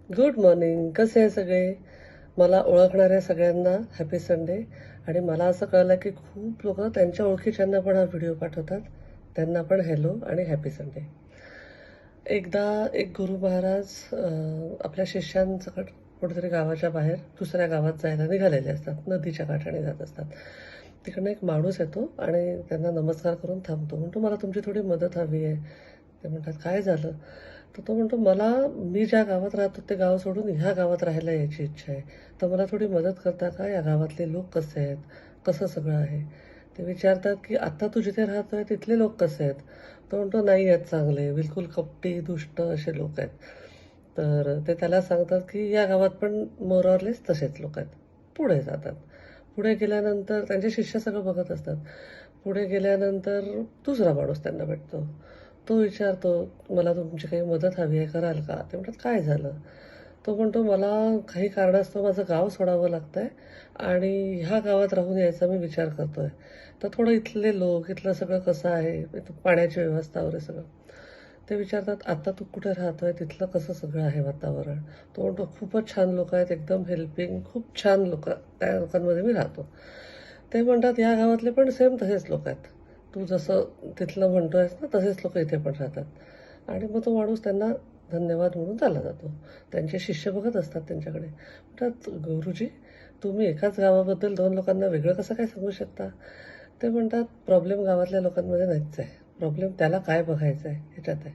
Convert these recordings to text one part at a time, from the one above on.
Good morning. कसे आहे सगळे? मला ओळखणाऱ्या सगळ्यांना हॅपी संडे. आणि मला असं कळलं की खूप लोक त्यांच्या ओळखीच्यांना पण हा व्हिडिओ पाठवतात. त्यांना पण हॅलो आणि हॅपी संडे. एकदा एक गुरु महाराज आपल्या शिष्यांसकट कुठेतरी गावाच्या बाहेर दुसऱ्या गावात जायला निघालेले असतात. नदीच्या काठाने जात असतात. तिकडनं एक माणूस येतो आणि त्यांना नमस्कार करून थांबतो. म्हणतो, मला तुमची थोडी मदत हवी आहे. ते म्हणतात, काय झालं? तर तो म्हणतो, मी ज्या गावात राहतो ते गाव सोडून ह्या गावात राहायला यायची इच्छा आहे. तर मला थोडी मदत करता का? या गावातले लोक कसे आहेत, कसं सगळं आहे? ते विचारतात की आता तू जिथे राहतोय तिथले लोक कसे आहेत? तो म्हणतो, नाही आहेत चांगले, बिलकुल कपटी दुष्ट असे लोक आहेत. तर ते त्याला सांगतात की या गावात पण मोरॉरलेस तसेच लोक आहेत. पुढे जातात. पुढे गेल्यानंतर त्यांचे शिष्य सगळं बघत असतात. पुढे गेल्यानंतर दुसरा माणूस त्यांना भेटतो. तो विचारतो, मला तुमची काही मदत हवी आहे, कराल का? ते म्हणतात, काय झालं? तो म्हणतो, मला काही कारणास्तव माझं गाव सोडावं लागतंय आणि ह्या गावात राहून यायचा मी विचार करतोय. तर थोडं इथले लोक, इथलं सगळं कसं आहे, इथं पाण्याची व्यवस्था वगैरे सगळं. ते विचारतात, आता तू कुठे राहतोय, तिथलं कसं सगळं आहे वातावरण? तो म्हणतो, खूपच छान लोक आहेत, एकदम हेल्पिंग, खूप छान लोक, त्या लोकांमध्ये मी राहतो. ते म्हणतात, या गावातले पण सेम तसेच लोक आहेत. तू जसं तिथलं म्हणतोयस ना, तसेच लोक इथे पण राहतात. आणि मग तो माणूस त्यांना धन्यवाद म्हणून चालला जातो. त्यांचे शिष्य बघत असतात त्यांच्याकडे. म्हणतात, गुरुजी, तुम्ही एकाच गावाबद्दल दोन लोकांना वेगळं कसं काय सांगू शकता? ते म्हणतात, प्रॉब्लेम गावातल्या लोकांमध्ये नाहीच आहे. प्रॉब्लेम त्याला काय बघायचं आहे ह्याच्यात आहे.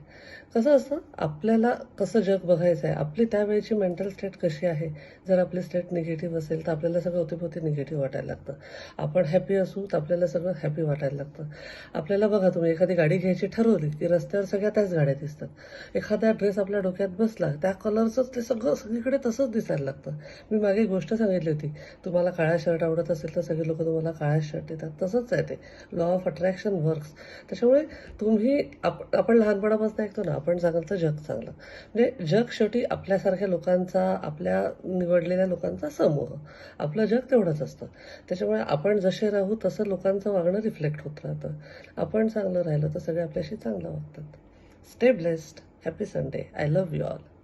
कसं असतं, आपल्याला कसं जग बघायचं आहे, आपली त्यावेळची मेंटल स्टेट कशी आहे. जर आपली स्टेट निगेटिव्ह असेल तर आपल्याला सगळं अवतीभोवती निगेटिव्ह वाटायला लागतं. आपण हॅपी असू तर आपल्याला सगळं हॅपी वाटायला लागतं. आपल्याला बघा, तुम्ही एखादी गाडी घ्यायची ठरवली की रस्त्यावर सगळ्या त्याच गाड्या दिसतात. एखादा ड्रेस आपल्या डोक्यात बसला, त्या कलरचंच ते सगळं सगळीकडे तसंच दिसायला लागतं. मी मागे एक गोष्ट सांगितली होती, तुम्हाला काळा शर्ट आवडत असेल तर सगळे लोक तुम्हाला काळा शर्ट देतात. तसंच आहे ते. Law of attraction works. त्याच्यामुळे तुम्ही आपण लहानपणापासून ऐकतो ना, आपण चांगलं तर जग चांगलं. म्हणजे जग शेवटी आपल्यासारख्या लोकांचा, आपल्या निवडलेल्या लोकांचा समूह. आपलं जग तेवढंच असतं. त्याच्यामुळे आपण जसे राहू तसं लोकांचं वागणं रिफ्लेक्ट होत राहतं. आपण चांगलं राहिलं तर सगळे आपल्याशी चांगलं वागतात. Stay blessed. Happy Sunday. I love you all.